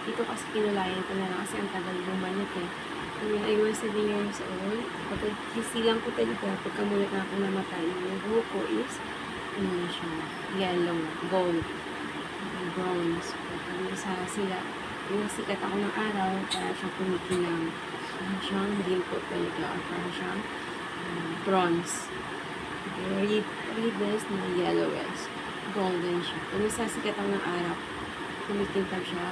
Ito kasi kinulayan ko na lang kasi ang tagal bumalik eh. I mean, I was 7 years old. Kapag kisilang ko talaga, pagkamulat na ako namatay, yung buhok ko is, ano na siya, yellow, gold, bronze. Kapag sa sila, yung sikat ako ng araw, para siyang kumikinang. Para siyang dimple talaga, or para siyang bronze. Redness na yellowish. Golden siya. Kung nasasikat ako ng araw, kumikintab siya,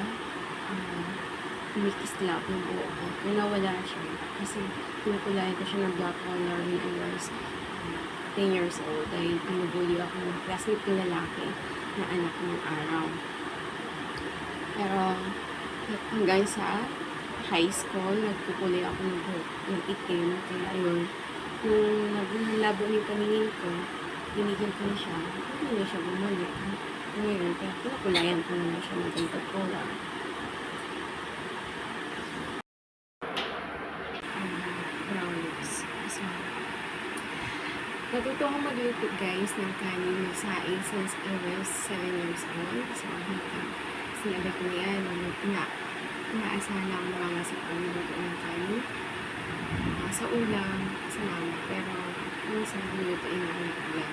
kumikislap yung buhok ko. Kung nawala siya, kasi pinukulayan ko siya ng black color when I was 10 years old. Dahil pinubuli ako ng classmate ko lalaki na anak ng araw. Pero hanggang sa high school, nagkukulay ako ng buhok, ng itim. Kaya yun, nung naglabo yung paningin ko, binigyan ko na siya, hindi na siya bumalik. Ngayon, kaya pinakulayan ko na siya ng ganito color. Brownies. So, natuto ako magluto guys ng kanin na saing since I was 7 years old. So, sinabi ko na yan, inaasahan lang mo lang sa pagluto ng kanin. Sa ulam, sa mama, pero minsan nilutuin ako ng ulam.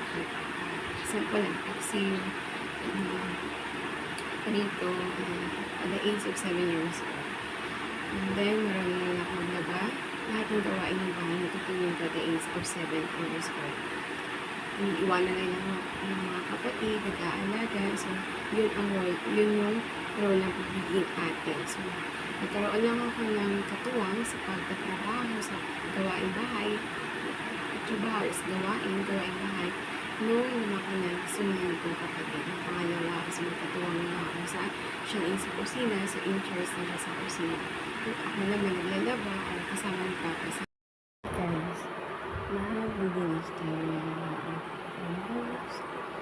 Sample lang, kasi dito, at the age of 7 years old. And then, marami na ako maglaba. Lahat ng gawain ng bahay, natutulong ko at the age of 7 years old. Iiwanan na lang ng mga kapatid, nag-aalaga. So, yun ang role, yun yung role ng pagiging ate. So, nagkaroon lang ako ng katuwang sa pagtatrabaho, sa gawain bahay, trabaho is gawain bahay. Nung lumaki na, sumunod kong kapatid. Ang pangalawa, kasi magkatuwang na ako sa siya sa kusina, sa in-charge na siya sa kusina. Ako naman naglalaba, o kasama ng papa sa guys. Maglilinis tayo ng mga windows.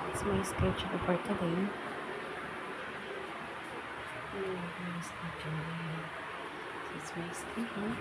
It's my schedule for today. It's my schedule.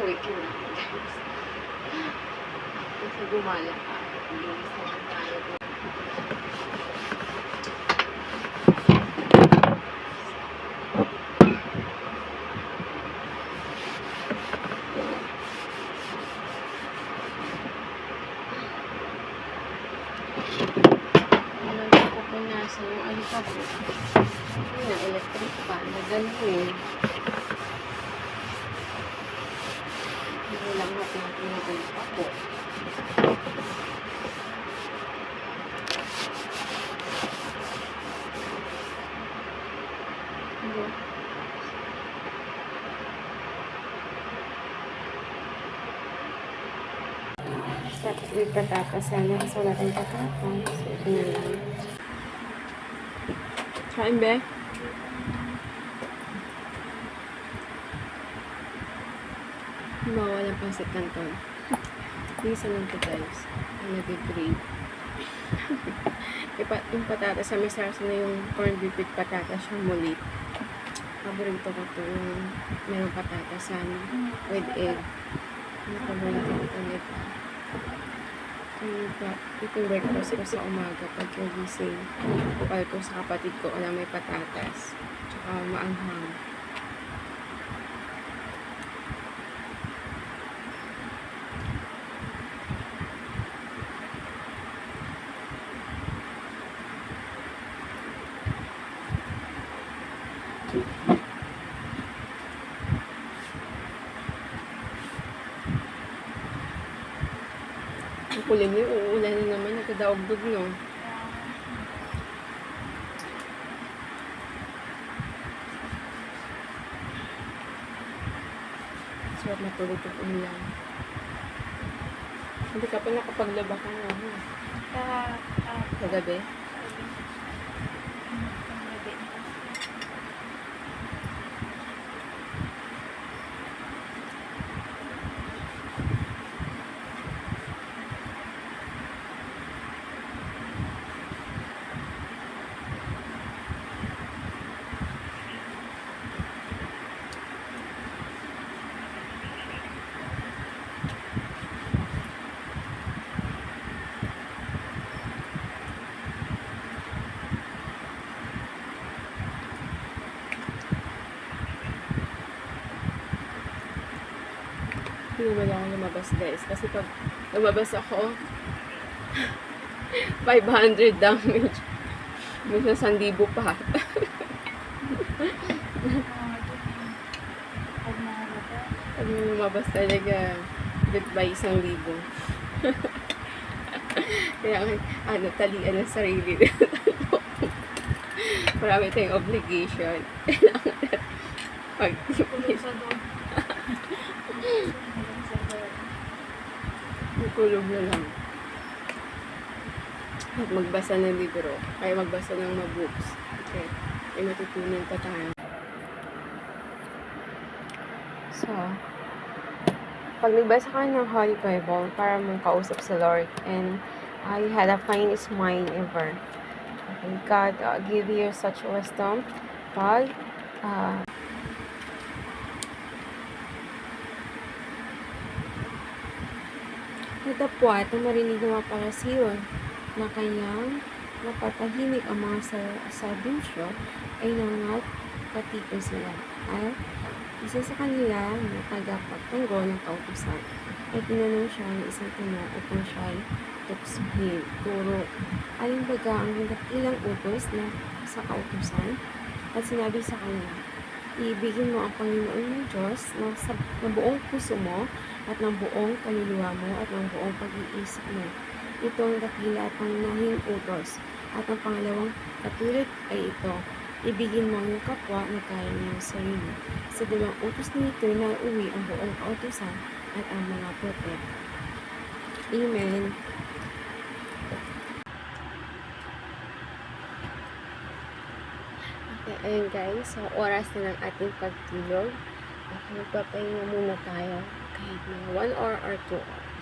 Wait lang guys. Kasi gumala ka. Bilis naman tayo. Alam ko po kung nasa yung ano pa po. Yun na, electric pa. Nagaling. Hindi lang natin pinagay pa po. Tapos may patatas. Sana kasi wala tayong patatas. So, ito na lang. Trying back. Mawala pang sa kanton. Isa lang ito guys. Nag-grade. Yung patatas sa misarsa na yung corned beef with patatas yung mulit. Paborito ko ito yung merong patatasan with egg. Paborito ko ulit. Ito yung breakfast ko sa umaga pag gising. Bukal ko sa kapatid ko na may patatas. Tsaka maanghang. Ang kulim yun, uulan na naman, nagkadaugdog, no? Sarap matulog yung ulan. Hindi ka pa nakapaglaba ka nga, ha? Kagabi? Hindi naman ako lumabas, guys. Kasi pag lumabas ako, 500 damage. Minsan 1,000 pa. Pag lumabas talaga, goodbye 1,000. Kaya talian ng sarili. Marami tayong obligation. Pag kulog na lang. At magbasa ng libro. Kaya magbasa ng mga books. Okay. Ay matutunan pa tayo. So, pag nagbasa ka ng Holy Bible, para mong kausap sa Lord, and you had a finest mind ever. Okay, God give you such wisdom. Pag natapwat na marinig ng mga parasiyon na kanyang napatahimik ang mga sadunsyo ay nangat katipon sila. At isa sa kanila na tagapagtanggol ng kautusan ay tinanong siya ng isang tanong upang siya ay tuksuhin. Turo, alin baga ang dakilang utos na sa kautusan? At sinabi sa kanya, ibigin mo ang Panginoon ng Diyos na buong puso mo at ng buong kaluluwa mo at ng buong pag-iisip mo. Ito ang dakila at pangunahing utos. At ang pangalawang katulad ay ito, ibigin mo ang iyong kapwa na kaya niyong sarili. Sa dalawang utos nito na uwi ang buong kautusan at ang mga propeta. Amen. Okay, ayun guys, so oras na ng ating pagtulog. Okay, magpapahinga muna tayo kahit mga 1 hour or 2 hours.